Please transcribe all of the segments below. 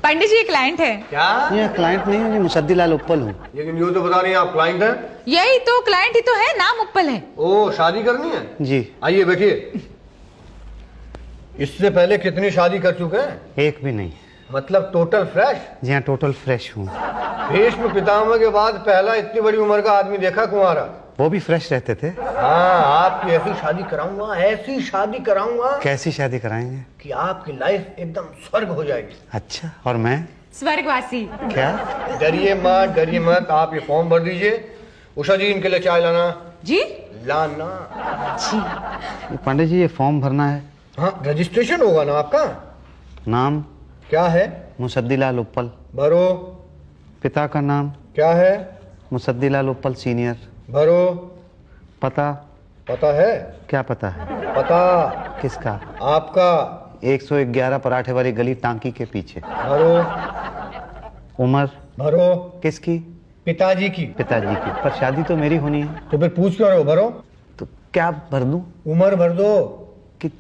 पंडित जी ये क्लाइंट है। क्या? ये क्लाइंट नहीं है, मुसद्दीलाल उप्पल हूँ। लेकिन यूँ तो बता रही हैं आप क्लाइंट हैं। यही तो क्लाइंट ही तो है, नाम उप्पल है। ओ, शादी करनी है? जी। आइए बैठिए। इससे पहले कितनी शादी कर चुके हैं? एक भी नहीं। मतलब टोटल फ्रेश? जी हाँ, टोटल फ्रेश हूँ। भीष्म पितामह के बाद पहला इतनी बड़ी उम्र का आदमी देखा कुंवारा। वो भी फ्रेश रहते थे। हाँ, आपकी ऐसी शादी कराऊंगा, ऐसी शादी कराऊंगा कैसी शादी कराएंगे? कि आपकी लाइफ एकदम स्वर्ग हो जाएगी। अच्छा, और मैं? स्वर्गवासी। क्या? डरिए मत, डरिए मत। आप ये फॉर्म भर दीजिए। उषा जी, इनके लिए चाय लाना। जी लाना। जी। पंडित जी, ये फॉर्म भरना है। हाँ, रजिस्ट्रेशन होगा ना आपका? नाम क्या है? मुसद्दीलाल उप्पल। भरो। पिता का नाम? क्या है? मुसद्दीलाल उप्पल सीनियर। भरो। पता? पता है? क्या पता है? पता किसका? आपका। 111 पराठे वाली गली टांकी के पीछे। भरो। उम्र? भरो। किसकी? पिताजी की। पिताजी की। पर शादी तो मेरी होनी है। तो फिर पूछ क्यों रहे हो? भरो। तो क्या भर दूं? उम्र भर दो। कि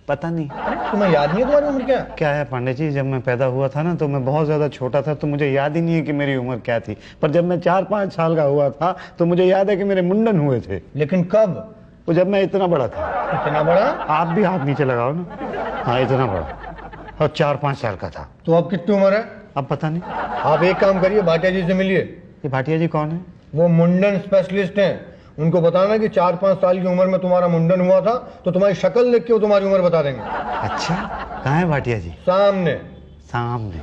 पता नहीं। तुम्हें याद नहीं है तुम्हारी उम्र क्या? क्या है पंडित जी, जब मैं पैदा हुआ था ना तो मैं बहुत ज्यादा छोटा था, तो मुझे याद ही नहीं है कि मेरी उम्र क्या थी। पर जब मैं 4-5 साल का हुआ था तो मुझे याद है कि मेरे मुंडन हुए थे। लेकिन कब? वो जब मैं इतना बड़ा था। इतना बड़ा? आप भी हाथ नीचे लगाओ ना। हाँ, इतना बड़ा। और 4-5 साल का था। तो अब कितनी उम्र है? अब पता नहीं। आप एक काम करिए, भाटिया जी से मिलिए। ये भाटिया जी कौन है? वो मुंडन स्पेशलिस्ट हैं। उनको बताना कि 4-5 साल की उम्र में तुम्हारा मुंडन हुआ था, तो तुम्हारी शक्ल देख के वो तुम्हारी उम्र बता देंगे। अच्छा, कहाँ है भाटिया जी? सामने। सामने।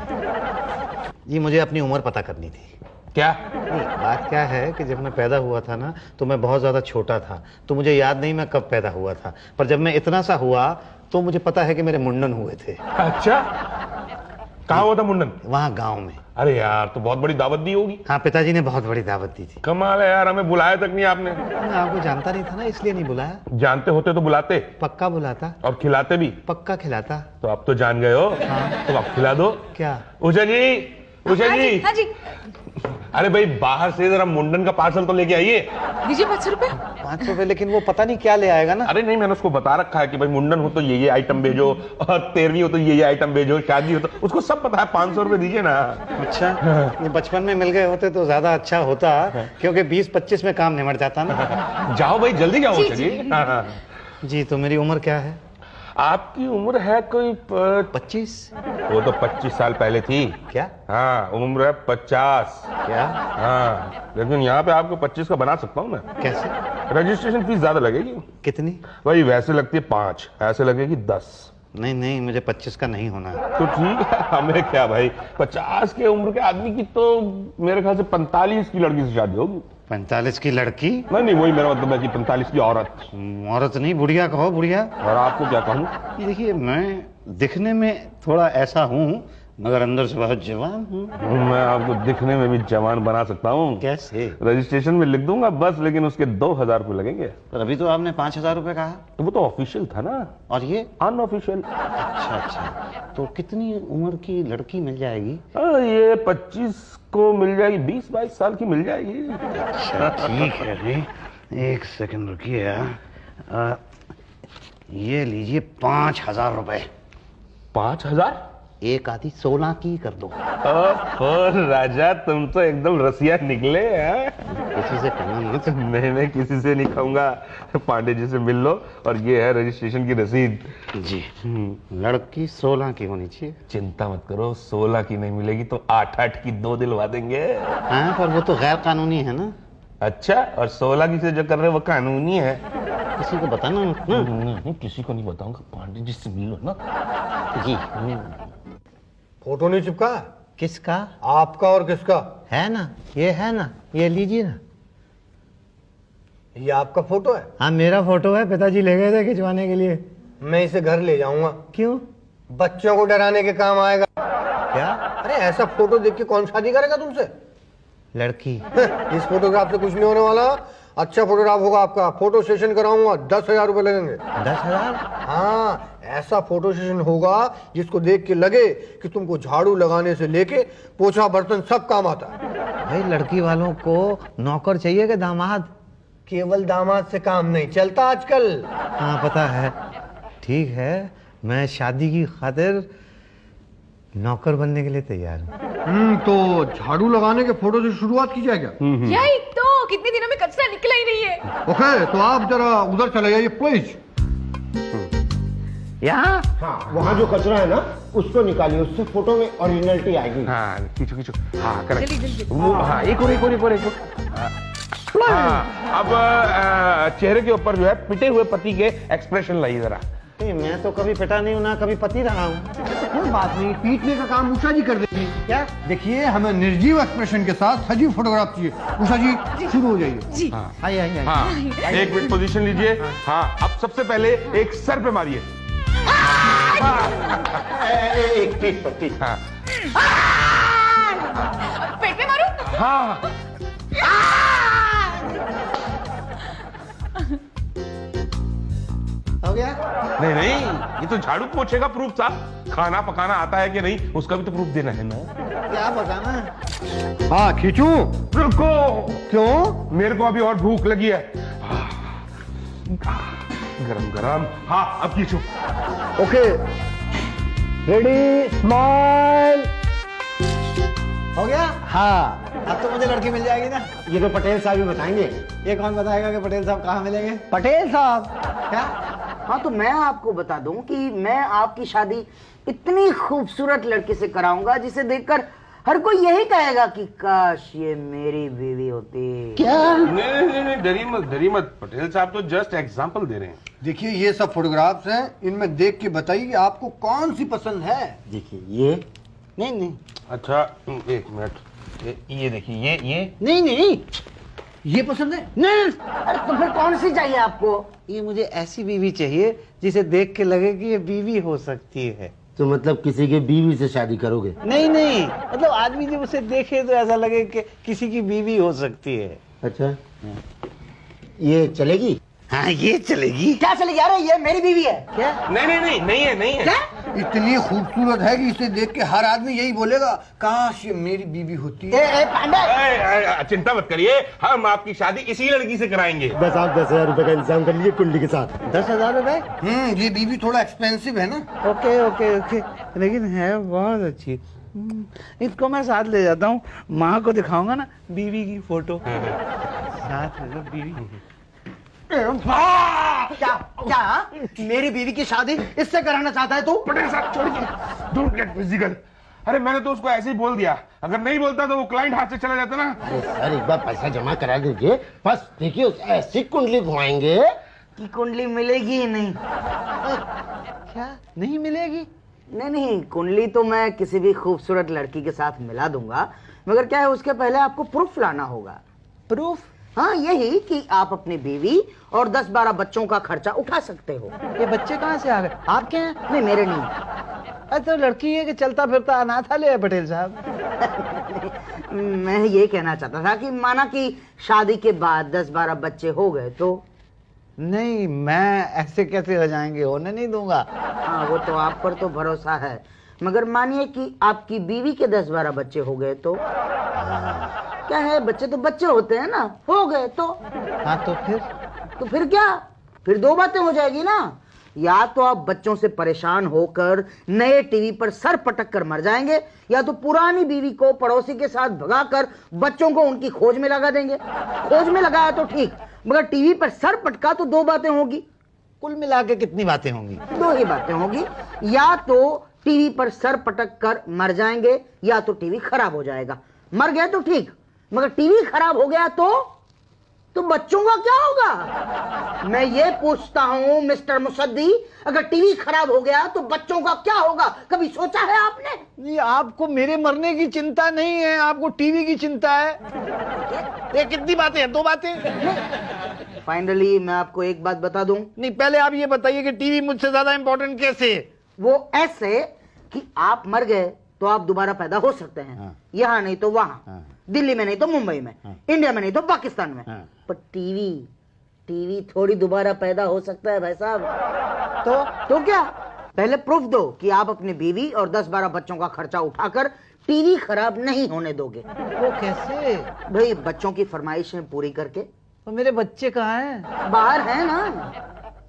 जी, मुझे अपनी उम्र पता करनी थी। क्या? बात क्या है कि जब मैं पैदा हुआ था ना तो मैं बहुत ज़्यादा छोटा था, तो मुझे याद नहीं मैं कब पैदा हुआ था। पर जब मैं इतना सा हुआ तो मुझे पता है कि मेरे मुंडन हुए थे। अच्छा, कहाँ हुआ था मुंडन? वहाँ गांव में। अरे यार, तो बहुत बड़ी दावत दी होगी। हाँ, पिताजी ने बहुत बड़ी दावत दी थी। कमाल है यार, हमें बुलाया तक नहीं आपने। मैं आपको जानता नहीं था ना, इसलिए नहीं बुलाया। जानते होते तो बुलाते पक्का बुलाता। और खिलाते भी। पक्का खिलाता। तो अब तो जान गए हो। हाँ। तो अब खिला दो। क्या? उषा जी, उषा हाँ जी। जी, हाँ जी। अरे भाई, बाहर से जरा मुंडन का पार्सल तो लेके आइए। दीजिए 500 रुपए। 500 रुपए? लेकिन वो पता नहीं क्या ले आएगा ना। अरे नहीं, मैंने उसको बता रखा है कि भाई मुंडन हो तो ये आइटम भेजो, और 13वीं हो तो ये आइटम भेजो, शादी हो तो, उसको सब पता है। 500 रुपए दीजिए ना। अच्छा, ये बचपन में मिल गए होते तो ज्यादा अच्छा होता, क्योंकि 20-25 में काम निमट जाता ना। जाओ भाई, जल्दी जाओ उषा जी। हाँ, हाँ। जी, तो मेरी उम्र क्या है? आपकी उम्र है कोई 25। वो तो 25 साल पहले थी। क्या? हाँ, उम्र है 50। क्या? हाँ, लेकिन यहाँ पे आपको 25 का बना सकता हूँ मैं। कैसे? रजिस्ट्रेशन फीस ज्यादा लगेगी। कितनी? भाई वैसे लगती है 5, ऐसे लगेगी 10। नहीं नहीं, मुझे 25 का नहीं होना। तो ठीक है, हमें क्या भाई, 50 के उम्र के आदमी की तो मेरे ख्याल से 45 की लड़की से शादी होगी। 45 की लड़की? नहीं, वही मेरा मतलब है कि 45 की औरत। औरत नहीं, बुढ़िया कहो, बुढ़िया। और आपको क्या कहूँ? देखिए, मैं दिखने में थोड़ा ऐसा हूँ, मगर अंदर से बहुत जवान हूँ। मैं आपको दिखने में भी जवान बना सकता हूँ। कैसे? रजिस्ट्रेशन में लिख दूंगा बस, लेकिन उसके 2000 रुपये लगेंगे। पर अभी तो आपने 5000 रुपए कहा। तो वो तो ऑफिशियल था ना, और ये? अनऑफिशियल। अच्छा अच्छा, तो कितनी उम्र की लड़की मिल जाएगी? ये 25 को मिल जाएगी, 20-22 साल की मिल जाएगी। अच्छा, ठीक है जी, एक सेकंड रुकिए। ये लीजिए 5000 रुपए। 5000? एक आधी 16 की कर दो। राजा, तुम तो एकदम रसिया निकले हैं। किसी से कहना मत। नहीं, किसी से नहीं खाऊंगा। पांडे जी से मिल लो, और ये है रजिस्ट्रेशन की रसीद। जी। लड़की 16 की होनी चाहिए। चिंता मत करो, 16 की नहीं मिलेगी तो 8-8 की 2 दिलवा देंगे। हाँ, पर वो तो गैर कानूनी है ना। अच्छा, और 16 की से जो कर रहे हैं वो कानूनी है। किसी को बताना मत ना। नहीं, किसी को नहीं बताऊंगा। पांडे जी से मिल लो ना। जी। फोटो नहीं चिपका? किसका? आपका और किसका? है ना, ये है ना, ये लीजिए ना। ये आपका फोटो है? हाँ, मेरा फोटो है, पिताजी ले गए थे खिंचवाने के लिए। मैं इसे घर ले जाऊंगा। क्यों? बच्चों को डराने के काम आएगा। क्या? अरे ऐसा फोटो देख के कौन शादी करेगा तुमसे? लड़की। इस फोटोग्राफ से कुछ नहीं होने वाला। अच्छा फोटोग्राफ होगा आपका। फोटो सेशन कराऊंगा, 10,000 रुपए लगेंगे। 10,000? हाँ, ऐसा फोटो सेशन होगा जिसको देख के लगे कि तुमको झाड़ू लगाने से लेके पोछा बर्तन सब काम आता है। भाई, लड़की वालों को नौकर चाहिए कि दामाद? केवल दामाद से काम नहीं चलता आजकल। हाँ, पता है। ठीक है, मैं शादी की खातिर नौकर बनने के लिए तैयार हूँ। तो झाड़ू लगाने के फोटो से शुरुआत की जाए क्या? यही तो, कितने दिनों में कचरा निकला ही नहीं है। ओके, तो आप जरा उधर चले जाइए प्लीज। यहाँ हाँ, वहाँ जो कचरा है ना उसको निकालिए, उससे फोटो में ओरिजिनलिटी आएगी। हाँ खींचो खींचो, हाँ करेक्ट। जल्दी, जल्दी। वो हाँ, एक और हाँ, अब चेहरे के ऊपर जो है पिटे हुए पति के एक्सप्रेशन लाइए जरा। नहीं, मैं तो कभी पिटा नहीं हूँ ना कभी पति रहा हूँ। कोई बात नहीं, पीटने का काम उषा जी कर देंगी। क्या? देखिए, हमें निर्जीव एक्सप्रेशन के साथ सजीव फोटोग्राफ चाहिए। उषा जी शुरू हो जाइए। जी। आइए हाँ, एक मिनट पोजीशन लीजिए। हाँ, अब सबसे पहले एक सर पे मारिए। एक पीठ पर पीठ। हाँ पेट में मारूं? हाँ हो गया? नहीं नहीं, ये तो झाड़ू पोछे का प्रूफ था। खाना पकाना आता है कि नहीं उसका भी तो प्रूफ देना है ना। क्या पकाना है? हाँ, खींचू। रुको, क्यों? मेरे को अभी और भूख लगी है। गरम गरम। हाँ, अब खींचो। Okay, ready, smile. हो गया? हाँ, अब तो मुझे लड़की मिल जाएगी ना। ये तो पटेल साहब ही बताएंगे। ये कौन बताएगा कि पटेल साहब कहाँ मिलेंगे? पटेल साहब। क्या? हाँ, तो मैं आपको बता दूं कि मैं आपकी शादी इतनी खूबसूरत लड़की से कराऊंगा जिसे देखकर हर कोई यही कहेगा कि काश ये मेरी बीवी होती। क्या? नहीं, डरी मत। पटेल साहब तो जस्ट एग्जाम्पल दे रहे हैं। देखिए, ये सब फोटोग्राफ्स हैं, इनमें देख के बताइए कि आपको कौन सी पसंद है। देखिए ये नहीं अच्छा, एक मिनट, ये देखिए, ये नहीं ये पसंद है? नहीं, अरे तो फिर कौन सी चाहिए आपको? ये मुझे ऐसी बीवी चाहिए जिसे देख के लगे कि ये बीवी हो सकती है। तो मतलब किसी के बीवी से शादी करोगे? नहीं, मतलब आदमी जब उसे देखे तो ऐसा लगे कि किसी की बीवी हो सकती है। अच्छा, ये चलेगी? हाँ, ये चलेगी। क्या चलेगी? अरे ये मेरी बीवी है। क्या? नहीं है। क्या? इतनी खूबसूरत है कि इसे देख के हर आदमी यही बोलेगा, काश ये मेरी बीवी होती है। ए पांडे, चिंता मत करिए, हम आपकी शादी इसी लड़की से कराएंगे। बस आप 10,000 रुपए का इंतजाम कर लीजिए कुंडली के साथ। 10,000 रुपए? ये बीवी थोड़ा एक्सपेंसिव है ना। ओके, लेकिन है बहुत अच्छी। इसको मैं साथ ले जाता हूँ, माँ को दिखाऊंगा ना बीवी की फोटो। साथ में तो बीवी। क्या मेरी बीवी की शादी इससे कराना चाहता है तू? पटेल साहब छोड़िए, डोंट गेट फिजिकल। अरे मैंने तो उसको ऐसे ही बोल दिया, अगर नहीं बोलता तो वो क्लाइंट हाथ से चला जाता ना। अरे सर, एक बार पैसा जमा करा दीजिए, बस देखिए ऐसी कुंडली घुमाएंगे की कुंडली मिलेगी ही नहीं। क्या नहीं मिलेगी? नहीं, कुंडली तो मैं किसी भी खूबसूरत लड़की के साथ मिला दूंगा, मगर क्या है उसके पहले आपको प्रूफ लाना होगा। प्रूफ? हाँ, यही कि आप अपनी बीवी और 10-12 बच्चों का खर्चा उठा सकते हो। ये बच्चे कहाँ से आ गए? आपके हैं? नहीं, मेरे नहीं। अरे तो लड़की है कि चलता फिरता अनाथालय है पटेल साहब। मैं ये कहना चाहता था कि माना कि शादी के बाद 10-12 बच्चे हो गए तो। नहीं, मैं ऐसे कैसे हो जाएंगे, होने नहीं दूंगा। हाँ, वो तो आप पर तो भरोसा है, मगर मानिए कि आपकी बीवी के 10-12 बच्चे हो गए तो। क्या है, बच्चे तो बच्चे होते हैं ना, हो गए तो। हाँ, तो फिर क्या? फिर दो बातें हो जाएगी ना। या तो आप बच्चों से परेशान होकर नए टीवी पर सर पटक कर मर जाएंगे, या तो पुरानी बीवी को पड़ोसी के साथ भगाकर बच्चों को उनकी खोज में लगा देंगे। खोज में लगाया तो ठीक, मगर टीवी पर सर पटका तो दो बातें होगी। कुल मिला के कितनी बातें होंगी? दो ही बातें होगी, या तो टीवी पर सर पटक कर मर जाएंगे, या तो टीवी खराब हो जाएगा। मर गए तो ठीक, मगर टीवी खराब हो गया तो बच्चों का क्या होगा? मैं ये पूछता हूं मिस्टर मुसद्दी, अगर टीवी खराब हो गया तो बच्चों का क्या होगा? कभी सोचा है आपने? नहीं, आपको मेरे मरने की चिंता नहीं है, आपको टीवी की चिंता है। ये कितनी बातें हैं? दो बातें। फाइनली मैं आपको एक बात बता दूं। नहीं, पहले आप ये बताइए कि टीवी मुझसे ज्यादा इंपॉर्टेंट कैसे? वो ऐसे कि आप मर गए तो आप दोबारा पैदा हो सकते हैं। हाँ। यहाँ नहीं तो वहां, हाँ। दिल्ली में नहीं तो मुंबई में, हाँ। इंडिया में नहीं तो पाकिस्तान में। हाँ। पर टीवी थोड़ी दोबारा पैदा हो सकता है भाई साहब। तो क्या? पहले प्रूफ दो कि आप अपनी बीवी और 10-12 बच्चों का खर्चा उठाकर टीवी खराब नहीं होने दोगे। वो कैसे? भाई, बच्चों की फरमाइशें पूरी करके। तो मेरे बच्चे कहाँ हैं? बाहर है ना।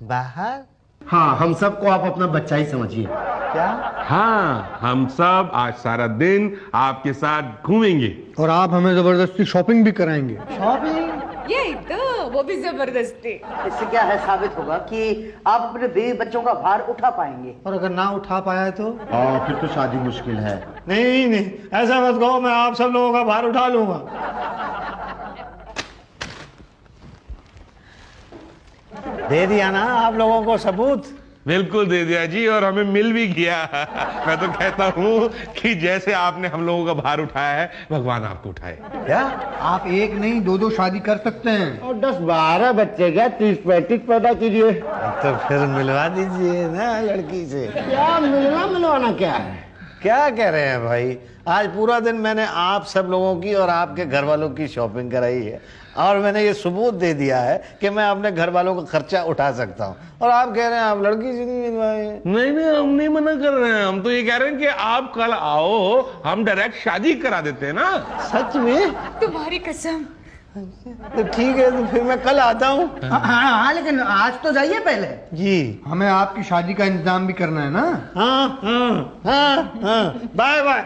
बाहर? हाँ, हम सबको आप अपना बच्चा ही समझिए। क्या? हाँ, हम सब आज सारा दिन आपके साथ घूमेंगे। और आप हमें जबरदस्ती शॉपिंग भी कराएंगे। शॉपिंग? यही तो, वो भी जबरदस्ती। इससे क्या है, साबित होगा कि आप अपने बीवी बच्चों का भार उठा पाएंगे। और अगर ना उठा पाया तो? हाँ फिर तो शादी मुश्किल है। नहीं नहीं, ऐसा मत कहो, मैं आप सब लोगों का भार उठा लूंगा। दे दिया ना आप लोगों को सबूत? बिल्कुल दे दिया जी, और हमें मिल भी गया। मैं तो कहता हूँ कि जैसे आपने हम लोगों का भार उठाया है, भगवान आपको उठाए। क्या? आप एक नहीं दो दो शादी कर सकते हैं। और 10-12 बच्चे क्या 30-35 पैदा कीजिए। तो फिर मिलवा दीजिए ना लड़की से। क्या मिलवाना क्या है? क्या कह रहे हैं भाई? आज पूरा दिन मैंने आप सब लोगों की और आपके घर वालों की शॉपिंग कराई है, और मैंने ये सबूत दे दिया है कि मैं अपने घर वालों का खर्चा उठा सकता हूँ, और आप कह रहे हैं आप लड़की से नहीं मिलवाए। नहीं नहीं, हम नहीं मना कर रहे हैं, हम तो ये कह रहे हैं कि आप कल आओ, हम डायरेक्ट शादी करा देते हैं ना। सच में? तुम्हारी कसम। तो ठीक है, तो फिर मैं कल आता हूँ। हाँ, लेकिन आज तो जाइए पहले। जी हमें आपकी शादी का इंतजाम भी करना है ना। हाँ हाँ हाँ हाँ, बाय बाय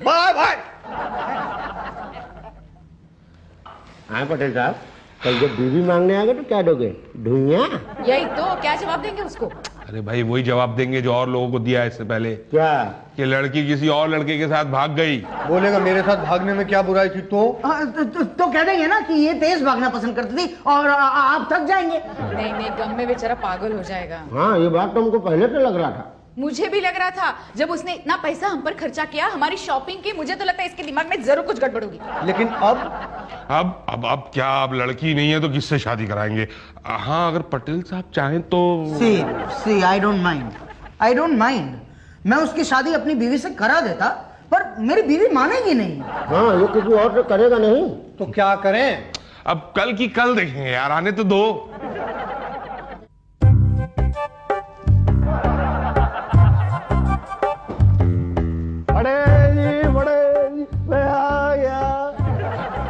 बाय बाय। हाँ पटेल साहब, कल जब बीवी मांगने आएगा तो क्या दोगे? ढूंढिया? यही तो, क्या जवाब देंगे उसको? अरे भाई, वही जवाब देंगे जो और लोगों को दिया इससे पहले, क्या? कि लड़की किसी और लड़के के साथ भाग गई। बोलेगा मेरे साथ भागने में क्या बुराई थी तो? तो कह देंगे ना कि ये तेज भागना पसंद करती थी और आप थक जाएंगे। नहीं नहीं, गम में बेचारा पागल हो जाएगा। हाँ ये बात तो हमको पहले से लग रहा था। मुझे भी लग रहा था, जब उसने इतना पैसा हम पर खर्चा किया, हमारी शॉपिंग की, मुझे तो लगता है इसके दिमाग में जरूर कुछ गड़बड़ होगी। लेकिन अब क्या, अब लड़की नहीं है तो किससे शादी कराएंगे? हाँ, अगर पटेल साहब चाहें तो। सी आई डोंट माइंड। मैं उसकी शादी अपनी बीवी से करा देता, पर मेरी बीवी मानेगी नहीं। हाँ ये किसी और से करेगा नहीं। तो क्या करें? अब कल की कल देखेंगे यार, आने तो दो। बड़े जी, मैं आ गया।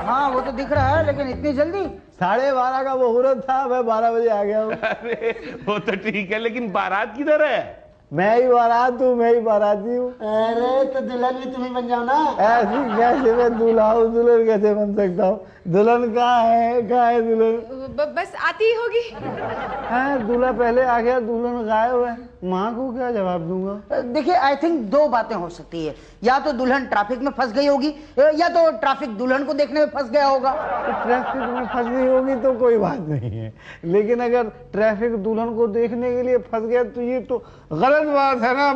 हाँ वो तो दिख रहा है, लेकिन इतनी जल्दी? 12:30 का मुहूर्त था, मैं 12 बजे आ गया हूँ। अरे वो तो ठीक है, लेकिन बारात किधर है? मैं ही बारात हूँ, मैं ही बाराती हूँ। अरे तो दुल्हन भी तुम्हें बन जाओ ना। ऐसी कैसे मैं दूल्हा हूँ, दुल्हन कैसे बन सकता हूँ? दुल्हन कहाँ है दुल्हन? बस आती ही होगी। है दूल्हा पहले आ गया, दुल्हन गायब है। माँ को क्या जवाब दूंगा? देखिए, आई थिंक दो बातें हो सकती है। या तो दुल्हन ट्रैफिक में फंस गई होगी, या तो ट्रैफिक दुल्हन को देखने में फंस गया होगा। तो ट्रैफिक में फंस गई होगी तो कोई बात नहीं है, लेकिन अगर ट्रैफिक दुल्हन को देखने के लिए फंस गया तो ये तो गलत बात है ना।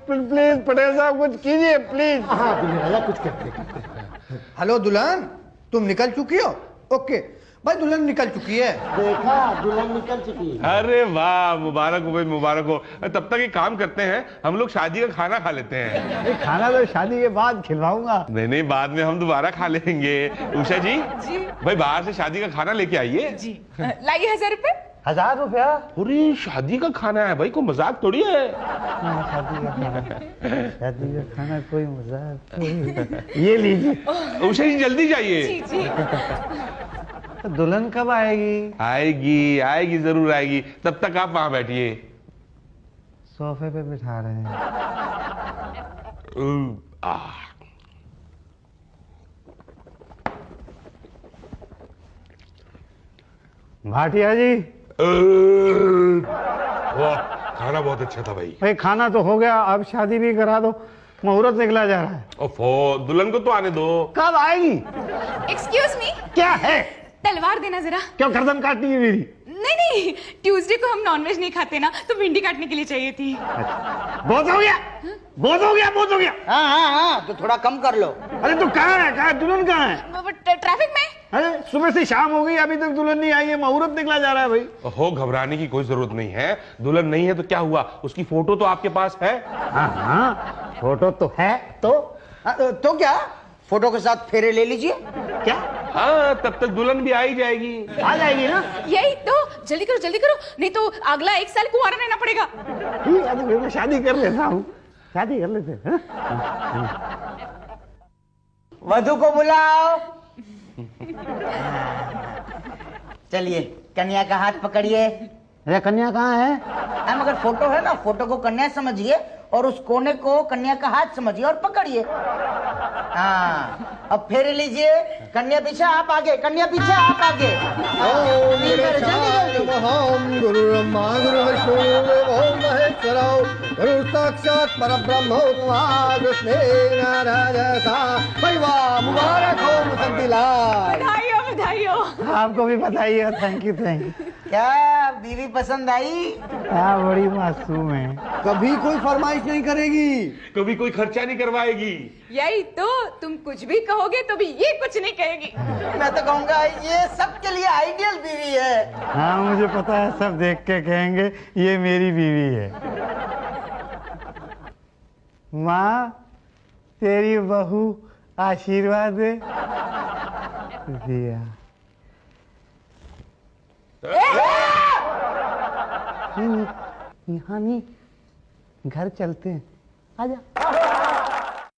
प्लीज पटेल साहब कुछ कीजिए प्लीज। हाँ राजा कुछ करते। हेलो दुल्हन, तुम निकल चुकी हो? ओके भाई, दुल्हन निकल चुकी है। देखा, दुल्हन निकल चुकी है। अरे वाह, मुबारक हो भाई, मुबारक हो। तब तक एक काम करते हैं, हम लोग शादी का खाना खा लेते हैं। खाना तो शादी के बाद खिलवाऊंगा। नहीं, बाद में हम दोबारा खा लेंगे। उषा जी, जी भाई बाहर से शादी का खाना लेके आइए। जी। लाइए 1000 रुपए। 1000 रुपया? पूरी शादी का खाना है भाई, कोई मजाक थोड़ी है। शादी का खाना कोई मजाक? ये लीजिए। उषा जी जल्दी जाइए। जी जी। तो दुल्हन कब आएगी? आएगी जरूर आएगी। तब तक आप वहां बैठिए। सोफे पे बिठा रहे हैं। भाटिया जी, वाह, खाना बहुत अच्छा था भाई। भाई खाना तो हो गया, अब शादी भी करा दो, मुहूर्त निकला जा रहा है। ओफो, दुल्हन को तो आने दो। कब आएगी? एक्सक्यूज मी, क्या है? तलवार देना जरा। क्यों गर्दन काटनी है मेरी? नहीं, ट्यूसडे को हम नॉनवेज नहीं खाते ना, तो भिंडी काटने के लिए चाहिए थी। बहुत हो गया, बहुत हो गया, बहुत हो गया। हाँ, तो थोड़ा कम कर लो। अरे तो कहाँ है दुल्हन कहाँ है? ट्रैफिक में। अरे सुबह से शाम हो गई, अभी तक दुल्हन नहीं आई है, मुहूर्त निकला जा रहा है भाई। हो, घबराने की कोई जरूरत नहीं है। दुल्हन नहीं है तो क्या हुआ, उसकी फोटो तो आपके पास है। हाँ, फोटो तो है। तो क्या, फोटो के साथ फेरे ले लीजिए। क्या? हाँ, तब तक दुल्हन भी आ ही जाएगी। आ जाएगी ना? यही तो, जल्दी करो, नहीं तो अगला 1 साल कुंवारा रहना पड़ेगा। ठीक है, तो फिर मैं शादी कर लेता हूँ, शादी कर लेते हैं। वधू को बुलाओ। चलिए, कन्या का हाथ पकड़िए। अरे कन्या कहाँ है? मगर फोटो है ना, फोटो को कन्या समझिए और उस कोने को कन्या का हाथ समझिए और पकड़िए। हाँ, अब फेरे लीजिए। कन्या पीछे, आप आगे। कन्या पीछे, आप आगे। ओम गणेशाय नमः। गुरु ब्रह्मा गुरु विष्णु गुरु महेश्वरो गुरु साक्षात परब्रह्म तस्मै नारायण। परिवार मुबारक हो मुसद्दिलाल। बधाई हो, बधाई हो। आपको भी बधाई। Thank you thank you. क्या बीवी पसंद आई? हाँ, बड़ी मासूम है। कभी कोई फरमाइश नहीं करेगी, कभी कोई खर्चा नहीं करवाएगी। यही तो, तुम कुछ भी कहोगे तो भी ये कुछ नहीं कहेगी। मैं तो कहूंगा ये सबके लिए आइडियल बीवी है। हाँ, मुझे पता है, सब देख के कहेंगे ये मेरी बीवी है। माँ, तेरी बहू आशीर्वाद दे। दिया। यहाँ नहीं, घर चलते हैं। आजा।